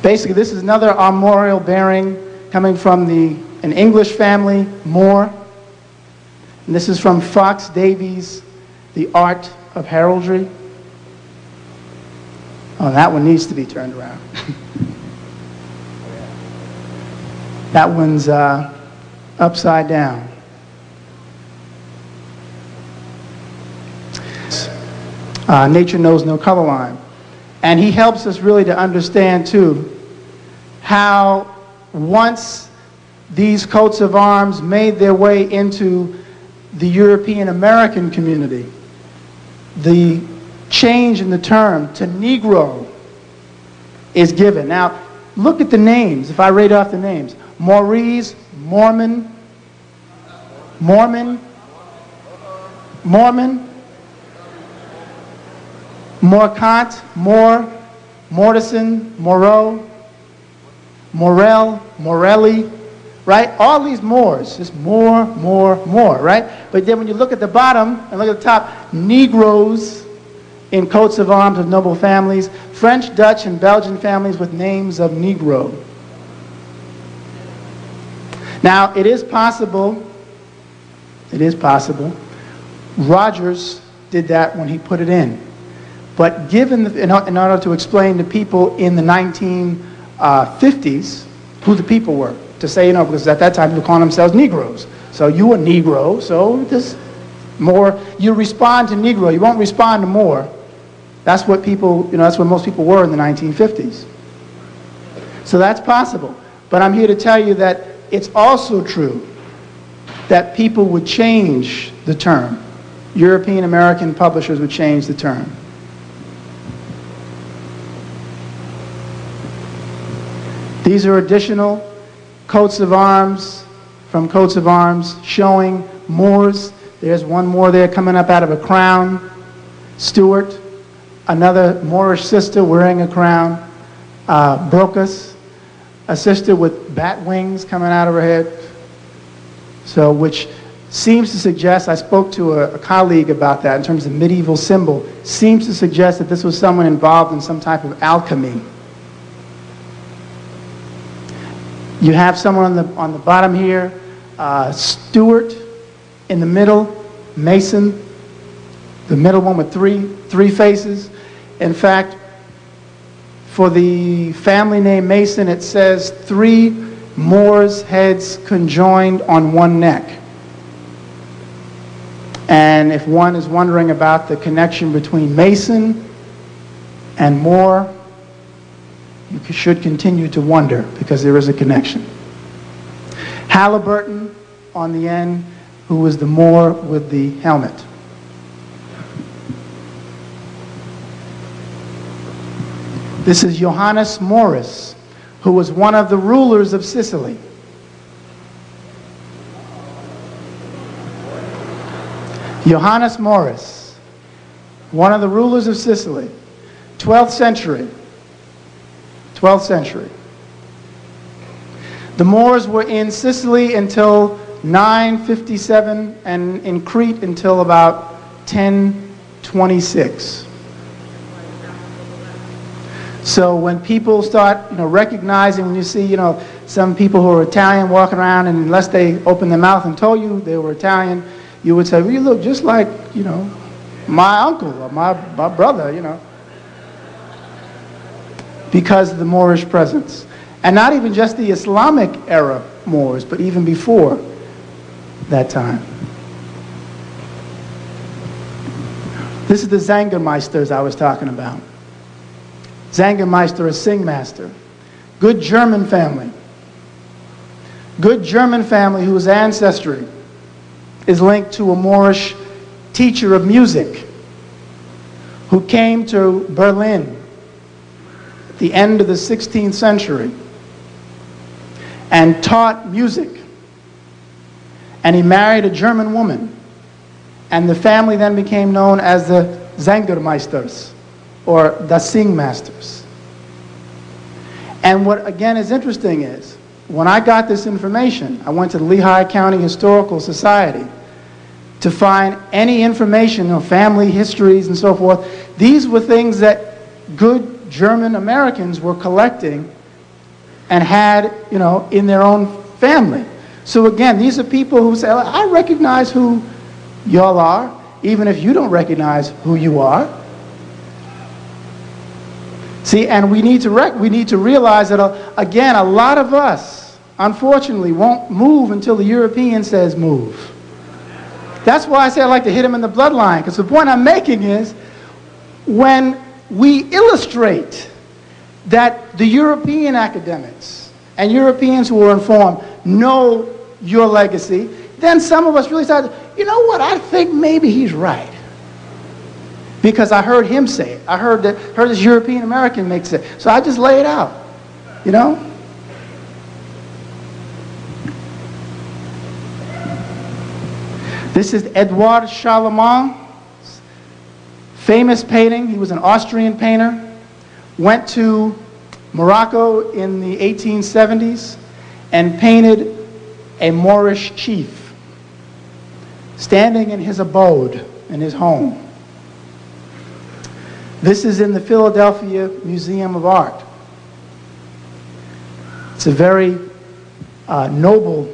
Basically, this is another armorial bearing coming from an English family, Moore. And this is from Fox Davies, The Art of Heraldry. Oh, that one needs to be turned around. That one's upside down. Nature Knows No Color Line. And he helps us really to understand, too, how once these coats of arms made their way into the European American community, the change in the term to Negro is given. Now, look at the names, if I read off the names. Maurice, Mormon, Mormon, Mormon, Morcant, Moore, Mortison, Moreau, Morel, Morelli, right? All these Moors, just more, right? But then when you look at the bottom and look at the top, Negroes in coats of arms of noble families, French, Dutch, and Belgian families with names of Negro. Now, it is possible, Rogers did that when he put it in. But given, in order to explain to people in the 1950s who the people were, to say, because at that time people calling themselves Negroes. So you a Negro, so this more, you respond to Negro, you won't respond to Moor. That's what people, that's what most people were in the 1950s. So that's possible. But I'm here to tell you that it's also true that people would change the term. European American publishers would change the term. These are additional coats of arms from coats of arms showing Moors. There's one more there coming up out of a crown. Stuart, another Moorish sister wearing a crown. Brocas, a sister with bat wings coming out of her head. So, which seems to suggest, I spoke to a colleague about that in terms of medieval symbol, seems to suggest that this was someone involved in some type of alchemy. You have someone on the bottom here, Stuart in the middle, Mason, the middle one with three faces. In fact, for the family name Mason, it says 3 Moors' heads conjoined on one neck. And if one is wondering about the connection between Mason and Moor, you should continue to wonder, because there is a connection. Halliburton on the end, who was the Moor with the helmet. This is Johannes Morris, who was one of the rulers of Sicily. Johannes Morris, one of the rulers of Sicily, 12th century. 12th century. The Moors were in Sicily until 957 and in Crete until about 1026. So when people start, recognizing, when you see, some people who are Italian walking around, and unless they opened their mouth and told you they were Italian, you would say, well, you look just like, my uncle or my brother, because of the Moorish presence. And not even just the Islamic era Moors, but even before that time. This is the Zangermeisters I was talking about. Zangermeister, a singmaster. Good German family. Good German family whose ancestry is linked to a Moorish teacher of music who came to Berlin at the end of the 16th century and taught music. And he married a German woman. And the family then became known as the Zangermeisters, or the Singmasters. And what, again, is interesting is, when I got this information, I went to the Lehigh County Historical Society to find any information on family histories and so forth. These were things that good German Americans were collecting and had, you know, in their own family. So again, these are people who say, I recognize who y'all are, even if you don't recognize who you are. See, and we need to realize that, again, a lot of us, unfortunately, won't move until the European says move. That's why I say I like to hit him in the bloodline, because the point I'm making is, when we illustrate that the European academics and Europeans who are informed know your legacy, then some of us really start, you know what, I think maybe he's right. Because I heard him say it. I heard this European American make it. So I just lay it out, you know? This is Edouard Charlemagne's famous painting. He was an Austrian painter. Went to Morocco in the 1870s and painted a Moorish chief standing in his abode, in his home. This is in the Philadelphia Museum of Art. It's a very noble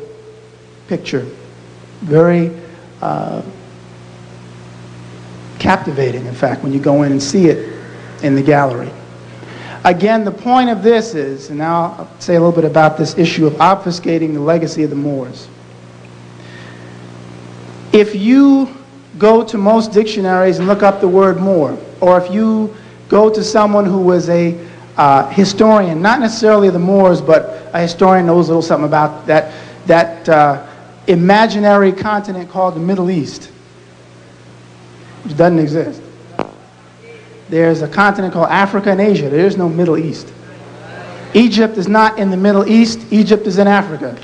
picture, very captivating, in fact, when you go in and see it in the gallery. Again, the point of this is, and now I'll say a little bit about this issue of obfuscating the legacy of the Moors. If you go to most dictionaries and look up the word Moor, or if you go to someone who was a historian, not necessarily of the Moors, but a historian knows a little something about that imaginary continent called the Middle East, which doesn't exist. There's a continent called Africa and Asia. There is no Middle East. Egypt is not in the Middle East. Egypt is in Africa.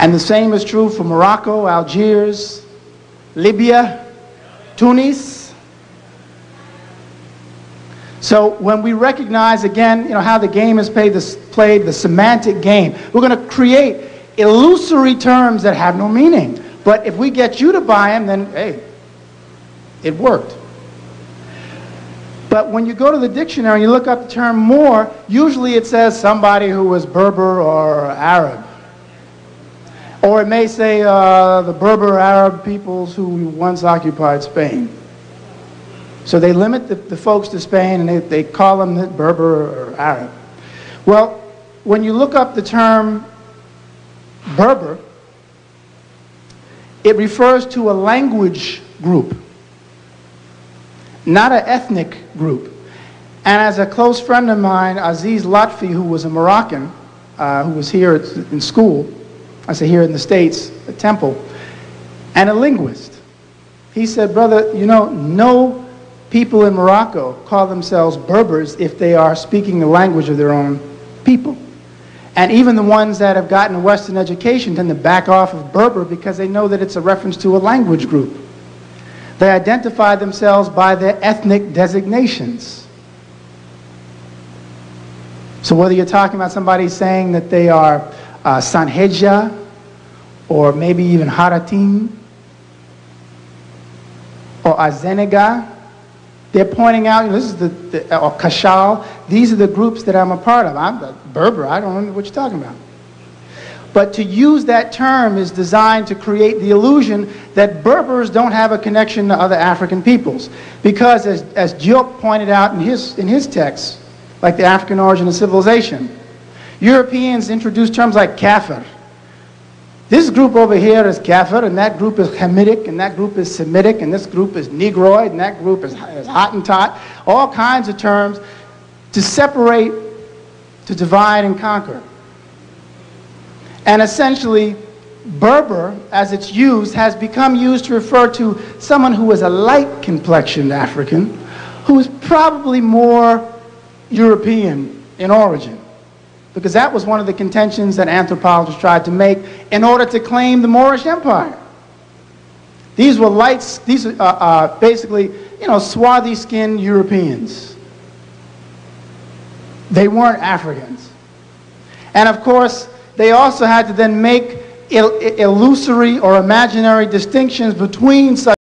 And the same is true for Morocco, Algiers, Libya, Tunis. So when we recognize, again, you know, how the game is played, the semantic game, we're going to create illusory terms that have no meaning. But if we get you to buy them, then, hey, it worked. But when you go to the dictionary and you look up the term Moor, usually it says somebody who was Berber or Arab. Or it may say the Berber Arab peoples who once occupied Spain. So they limit the folks to Spain and they call them the Berber or Arab. Well, when you look up the term Berber, it refers to a language group, not an ethnic group. And as a close friend of mine, Aziz Latfi, who was a Moroccan, who was here in school, I say here in the States, at Temple, and a linguist, he said, brother, you know, no people in Morocco call themselves Berbers if they are speaking the language of their own people. And even the ones that have gotten a Western education tend to back off of Berber because they know that it's a reference to a language group. They identify themselves by their ethnic designations. So whether you're talking about somebody saying that they are Sanheja, or maybe even Haratim, or Azenega, they're pointing out, you know, this is or Kashal, these are the groups that I'm a part of. I'm the Berber, I don't know what you're talking about. But to use that term is designed to create the illusion that Berbers don't have a connection to other African peoples. Because as Diop pointed out in his text, like the African origin of civilization, Europeans introduced terms like Kafir. This group over here is Kafir, and that group is Hamitic, and that group is Semitic, and this group is Negroid, and that group is Hottentot. All kinds of terms to separate, to divide and conquer. And essentially, Berber, as it's used, has become used to refer to someone who is a light-complexioned African, who is probably more European in origin. Because that was one of the contentions that anthropologists tried to make in order to claim the Moorish Empire. These were basically, you know, swarthy-skinned Europeans. They weren't Africans. And of course, they also had to then make illusory or imaginary distinctions between such